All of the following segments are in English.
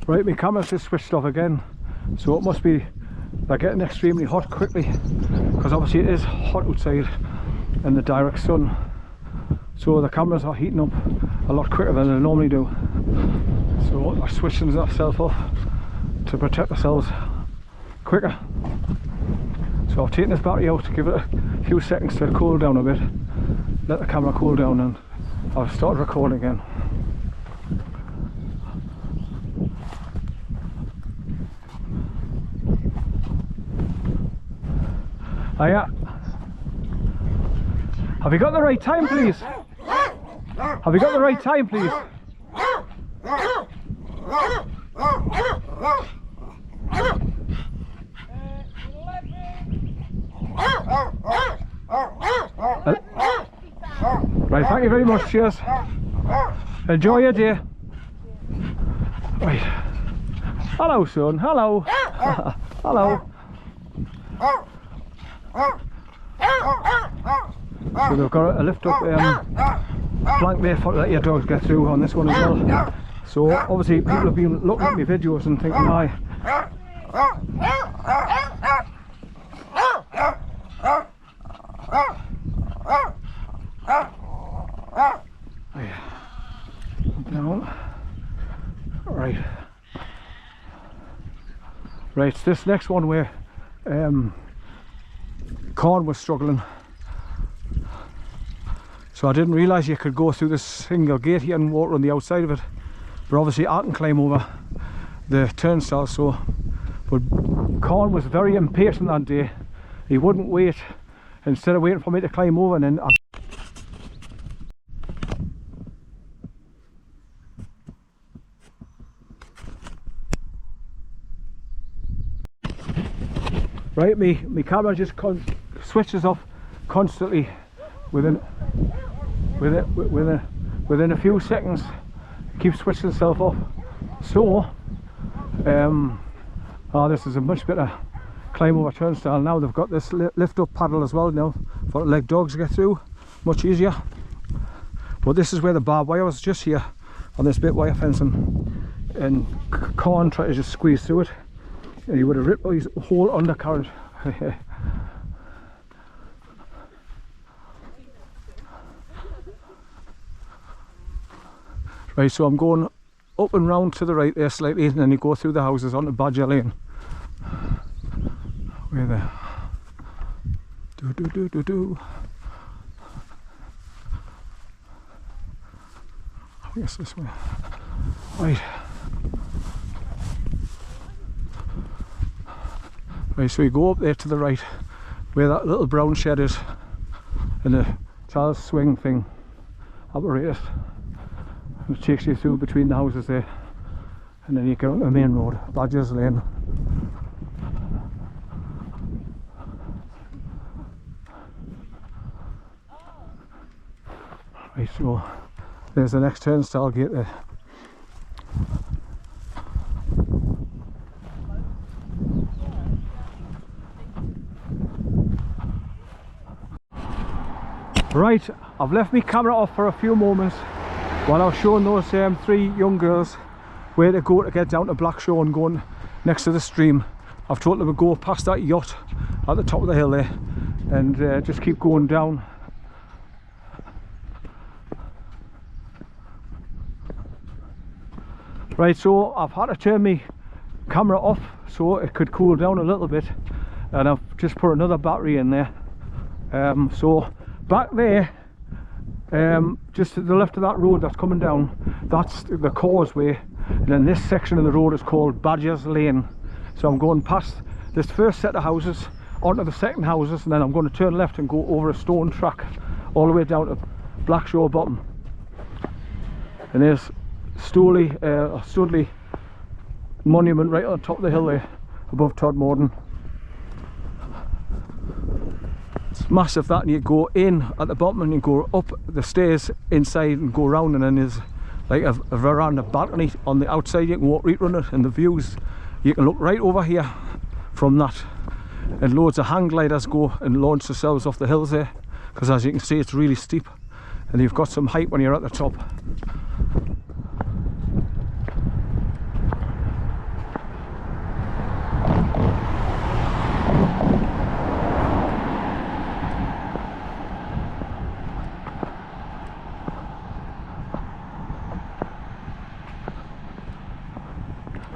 Right, my camera's just switched off again, so it must be they're getting extremely hot quickly, because obviously it is hot outside in the direct sun, so the cameras are heating up a lot quicker than they normally do. So they're switching themselves off to protect themselves quicker. So I've taken this battery out to give it a few seconds to cool down a bit, let the camera cool down, and I've started recording again. Hiya. Have you got the right time, please? Have you got the right time, please? Right, thank you very much, cheers. Enjoy your day. Right. Hello, son, hello. Hello. So they've got a lift up plank there for let your dogs get through on this one as well. So obviously people have been looking at my videos and thinking, hi. Down. Right. Right, this next one where corn was struggling, so I didn't realise you could go through this single gate here and water on the outside of it, but obviously I can climb over the turnstiles. So but corn was very impatient that day. He wouldn't wait. Instead of waiting for me to climb over, and then right, my camera just switches off constantly within a few seconds. It keeps switching itself off. So this is a much better climb over turnstile. Now they've got this lift up paddle as well now for let dogs get through, much easier. But this is where the barbed wire was, just here on this bit wire fencing, and corn tried to just squeeze through it, and he would have ripped his whole undercarriage. Right, so I'm going up and round to the right there slightly, and then you go through the houses onto Badger Lane. Where there? I guess this way. Right. Right, so you go up there to the right where that little brown shed is, and the child swing thing apparatus, and it takes you through between the houses there, and then you get on the main road, Badger's Lane. Right, so there's the next turnstile gate there. Right, I've left my camera off for a few moments while I was showing those three young girls where to go to get down to Blackshaw and going next to the stream. I've told them to go past that yacht at the top of the hill there and just keep going down. Right, so I've had to turn my camera off so it could cool down a little bit, and I've just put another battery in there. So back there, just to the left of that road that's coming down, that's the causeway, and then this section of the road is called Badger's Lane. So I'm going past this first set of houses onto the second houses, and then I'm going to turn left and go over a stone track all the way down to Blackshaw Bottom. And there's Studley monument right on top of the hill there above Todmorden. It's massive that, and you go in at the bottom and you go up the stairs inside and go round, and then there's like a veranda balcony on the outside. You can walk right around it, and the views, you can look right over here from that, and loads of hang gliders go and launch themselves off the hills there, because as you can see it's really steep and you've got some height when you're at the top.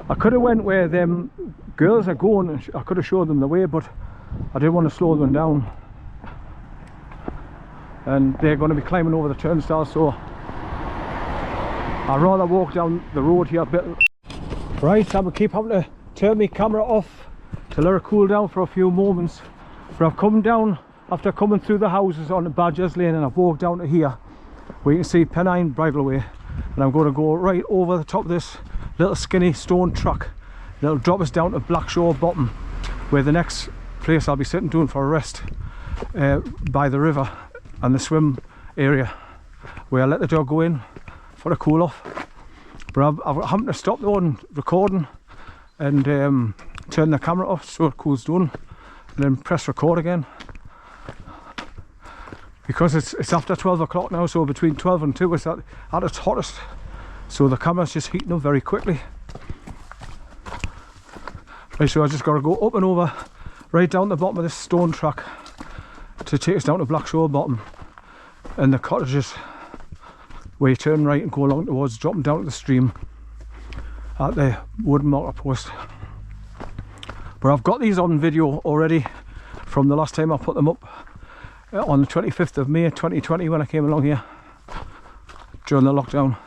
I could have went where them girls are going and I could have showed them the way, but I didn't want to slow them down, and they're going to be climbing over the turnstiles, so I'd rather walk down the road here a bit. Right, I'm going to keep having to turn my camera off to let it cool down for a few moments, but I've come down after coming through the houses on the Badgers Lane, and I've walked down to here where you can see Pennine Bridleway, and I'm going to go right over the top of this little skinny stone track that'll drop us down to Blackshore Bottom, where the next place I'll be sitting doing for a rest by the river and the swim area, where I let the dog go in for a cool off. But I've happened to stop the one recording and turn the camera off so it cools down, and then press record again, because it's after 12 o'clock now, so between 12 and 2 it's at its hottest, so the camera's just heating up very quickly. Right, so I just got to go up and over right down the bottom of this stone track to take us down to Blackshore Bottom and the cottages, where you turn right and go along towards dropping down to the stream at the wooden marker post. But I've got these on video already from the last time I put them up on the 25th of May 2020 when I came along here during the lockdown.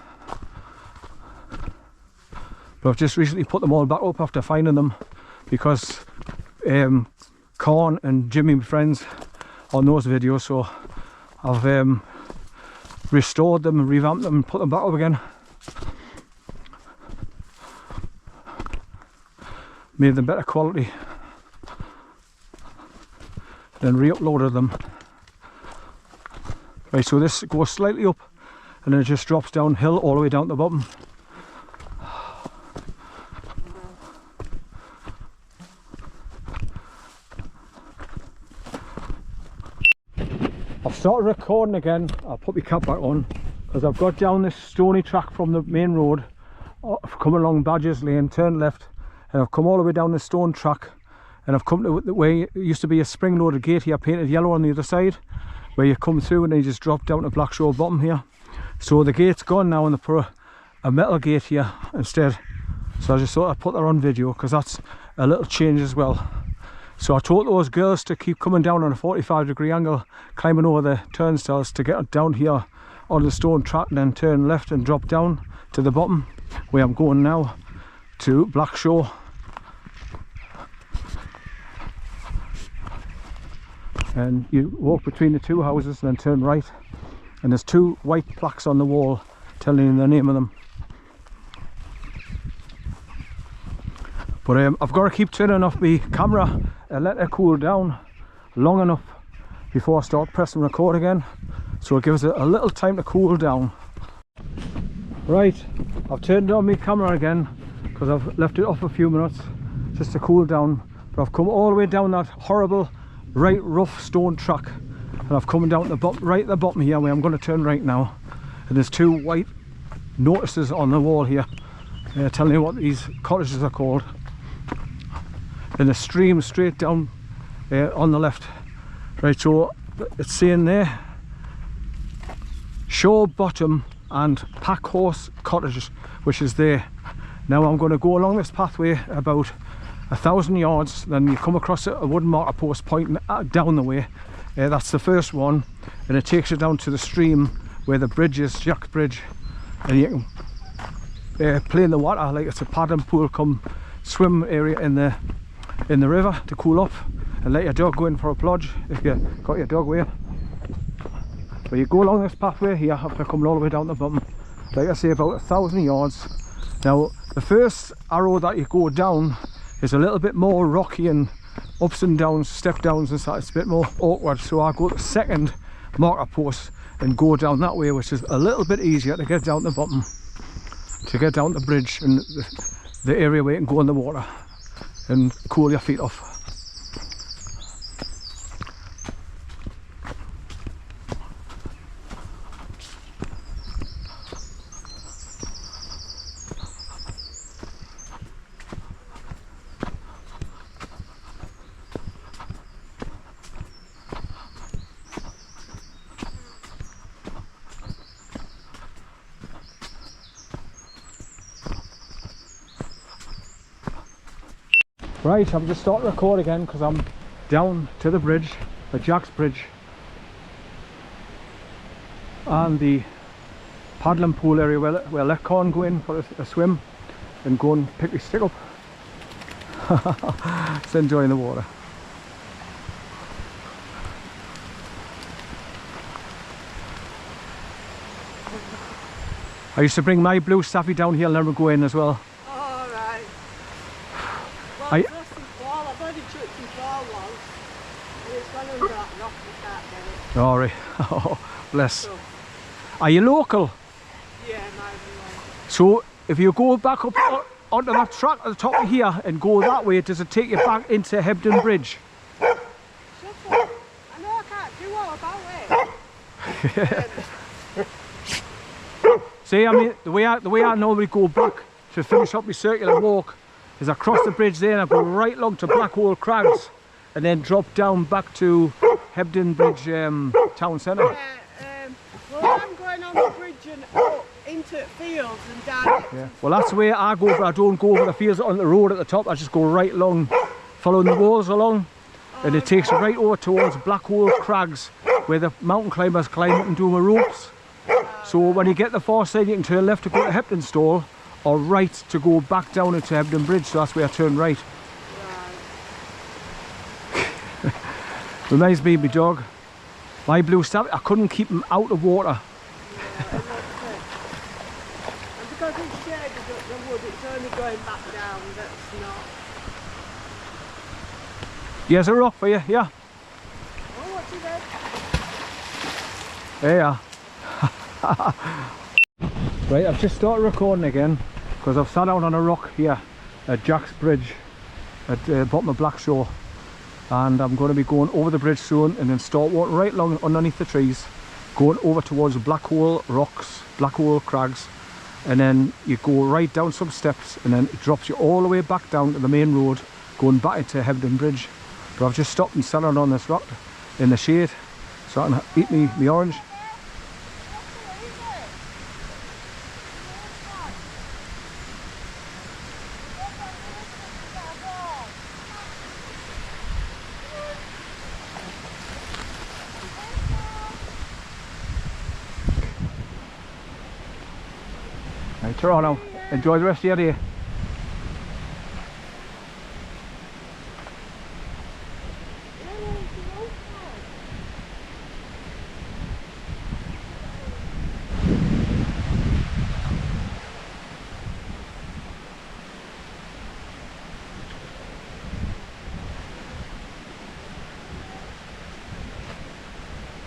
But I've just recently put them all back up after finding them, because Corn and Jimmy, my friends, on those videos, so I've restored them and revamped them and put them back up again, made them better quality, then re-uploaded them. Right, so this goes slightly up and then it just drops downhill all the way down to the bottom. I've started recording again. I'll put my cap back on because I've got down this stony track from the main road. I've come along Badgers Lane, turned left, and I've come all the way down the stone track, and I've come to the way it used to be a spring-loaded gate here, painted yellow on the other side, where you come through and then you just drop down to Blackshore Bottom here. So the gate's gone now and they put a metal gate here instead. So I just thought I'd put that on video because that's a little change as well. So I told those girls to keep coming down on a 45-degree angle, climbing over the turnstiles to get down here on the stone track and then turn left and drop down to the bottom, where I'm going now, to Blackshore. And you walk between the two houses and then turn right, and there's two white plaques on the wall telling you the name of them. But I've got to keep turning off my camera and let it cool down long enough before I start pressing record again, so it gives it a little time to cool down. Right, I've turned on my camera again because I've left it off a few minutes just to cool down, but I've come all the way down that horrible right rough stone track, and I've come down to the bottom, right at the bottom here, where I'm going to turn right now, and there's two white notices on the wall here telling you what these cottages are called, and the stream straight down on the left. Right, so it's saying there Shore Bottom and Pack Horse Cottages, which is there. Now I'm going to go along this pathway about 1,000 yards, then you come across a wooden marker post pointing down the way. That's the first one, and it takes you down to the stream where the bridge is, Jack Bridge, and you can play in the water like it's a paddling pool come swim area in the river to cool off, and let your dog go in for a plodge if you got your dog with you. But you go along this pathway here after coming all the way down the bottom, like I say, about 1,000 yards. Now the first arrow that you go down is a little bit more rocky and ups and downs, step downs and stuff. It's a bit more awkward, so I go to the second marker post and go down that way, which is a little bit easier to get down the bottom, to get down the bridge and the area where you can go in the water and cool your feet off. Right, I'm just starting to record again because I'm down to the bridge, the Jack's Bridge, and the paddling pool area where let Corn go in for a swim and go and pick his stick up. Just enjoying the water. I used to bring my blue staffy down here and let him go in as well. Oh, right. Well, I ball, I've only chucked his ball once, and it's gone under that rock, you can't get it. All right. Oh, bless. So, Are you local? yeah, mine's local. So if you go back up onto that track at the top of here and go that way, does it take you back into Hebden Bridge? Shut up. I know I can't do all about it. See, I mean, the way I normally go back to finish up my circular walk is I cross the bridge there and I go right along to Blackhole Crags and then drop down back to Hebden Bridge town centre. Well, I'm going on the bridge and up into fields and down. Yeah. Well, that's the way I go, but I don't go over the fields on the road at the top. I just go right along, following the walls along, and it takes you right over towards Blackhole Crags, where the mountain climbers climb up and do my ropes. So when you get the far side, you can turn left to go to Hebden Stall, or right to go back down into Hebden Bridge. So that's where I turn right. Reminds me of my dog. My blue staff, I couldn't keep him out of water. Yeah, and because it's shaded up the wood, it's only going back down, that's not. Here's a rock for you, yeah. Oh, what's it there? There you are. Right, I've just started recording again because I've sat out on a rock here at Jack's Bridge at the bottom of Blackshore, and I'm going to be going over the bridge soon and then start walking right along underneath the trees, going over towards Blackhole Rocks, Blackhole Crags, and then you go right down some steps and then it drops you all the way back down to the main road going back into Hebden Bridge. But I've just stopped and sat down on this rock in the shade so I can eat me orange. Right, Toronto, enjoy the rest of your day.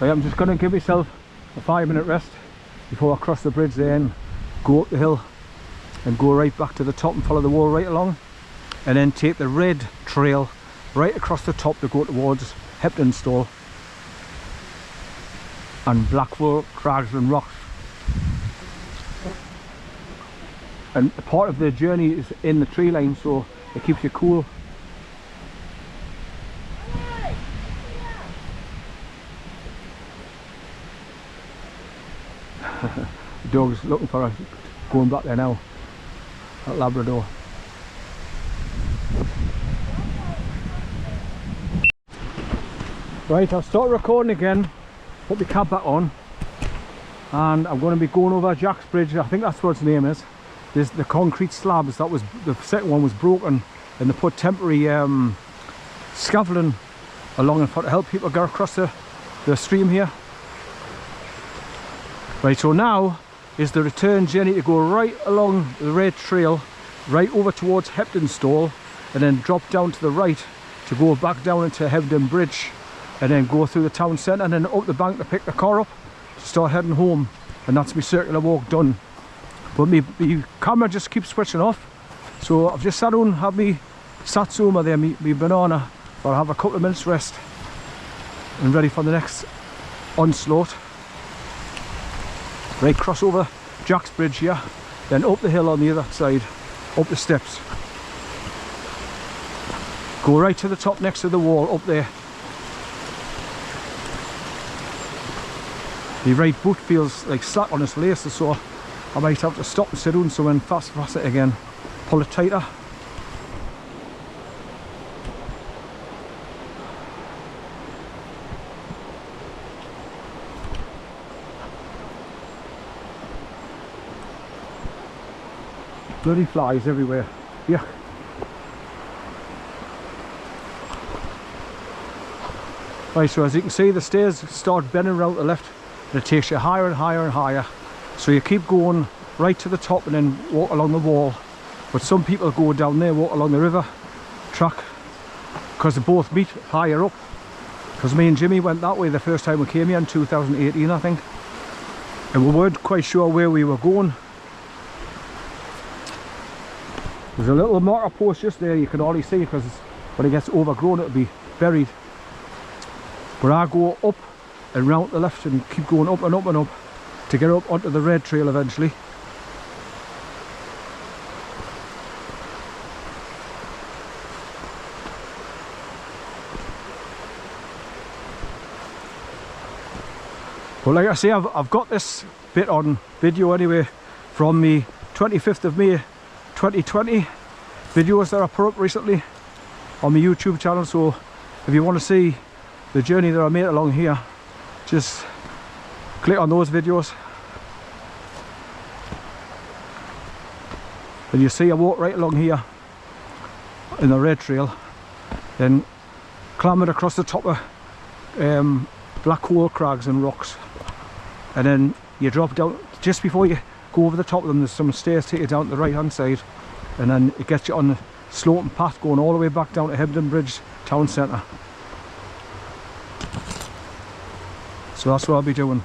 Right, I'm just going to give myself a 5-minute rest before I cross the bridge there and go up the hill and go right back to the top and follow the wall right along, and then take the red trail right across the top to go towards Hebden Stall and Blackwell Crags and Rocks. And part of the journey is in the tree line, so it keeps you cool. The dog's looking for us, going back there now, that Labrador. Right, I'll start recording again, put the cab back on, and I'm going to be going over Jack's Bridge. I think that's what its name is. There's the concrete slabs, that was the second one was broken, and they put temporary scaffolding along and to help people get across the stream here. Right, so now is the return journey to go right along the red trail, right over towards Hebden Stall, and then drop down to the right to go back down into Hebden Bridge, and then go through the town centre and then up the bank to pick the car up to start heading home. And that's my circular walk done. But my camera just keeps switching off, so I've just sat down, have me satsuma there, me banana, I'll have a couple of minutes rest and ready for the next onslaught. Right, cross over Jack's Bridge here, then up the hill on the other side, up the steps. Go right to the top next to the wall up there. The right boot feels like slack on its laces, so I might have to stop and sit down so when fast it again, pull it tighter. Bloody flies everywhere. Yeah. Right, so as you can see, the stairs start bending around to the left and it takes you higher and higher and higher. So you keep going right to the top and then walk along the wall. But some people go down there, walk along the river track, because they both meet higher up. Because me and Jimmy went that way the first time we came here in 2018, I think. And we weren't quite sure where we were going. There's a little marker post just there, you can hardly see it because when it gets overgrown it'll be buried. But I go up and round the left and keep going up and up and up to get up onto the red trail eventually. But like I say, I've got this bit on video anyway from the 25th of May 2020 videos that I put up recently on my YouTube channel. So if you want to see the journey that I made along here, just click on those videos and you see I walk right along here in the red trail, then clambered across the top of black hole crags and rocks, and then you drop down. Just before you go over the top of them, there's some stairs take you down to the right hand side, and then it gets you on the sloping path going all the way back down to Hebden Bridge town centre. So that's what I'll be doing.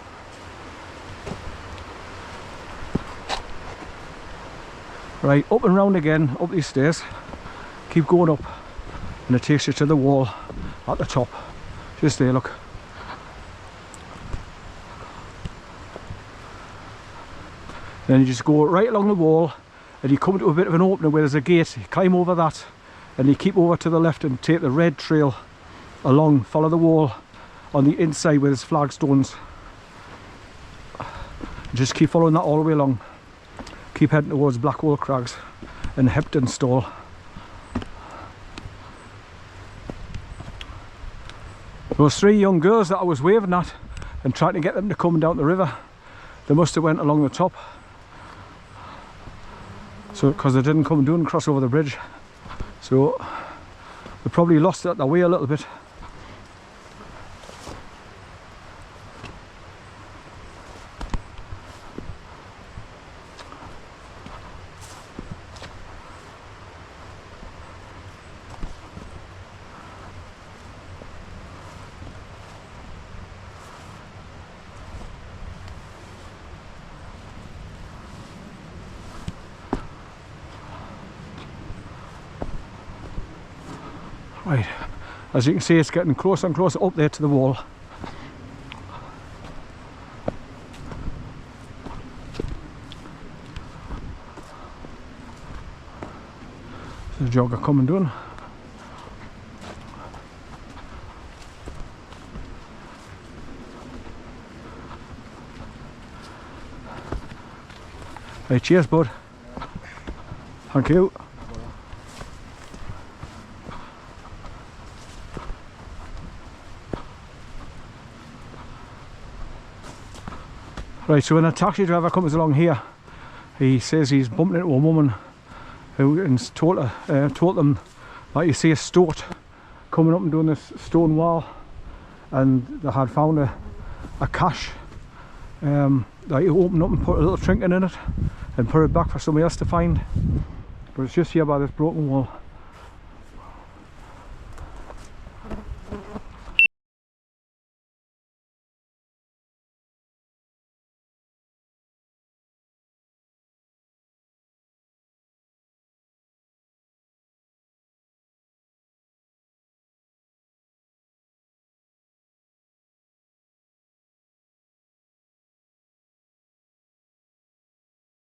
Right, up and round again, up these stairs, keep going up, and it takes you to the wall at the top. Just there, look. Then you just go right along the wall and you come to a bit of an opening where there's a gate. You climb over that and you keep over to the left and take the red trail along, follow the wall on the inside where there's flagstones. Just keep following that all the way along. Keep heading towards Blackwall Crags and Hebden Stall. Those three young girls that I was waving at and trying to get them to come down the river, they must have went along the top. So, because they didn't cross over the bridge. So, they probably lost their way a little bit. Right, as you can see, it's getting closer and closer up there to the wall. There's a jogger coming down. Hey, cheers, bud. Thank you. Right, so when a taxi driver comes along here, he says he's bumping into a woman who told them that you see a stoat coming up and doing this stone wall, and they had found a cache that you open up and put a little trinket in it and put it back for somebody else to find. But it's just here by this broken wall.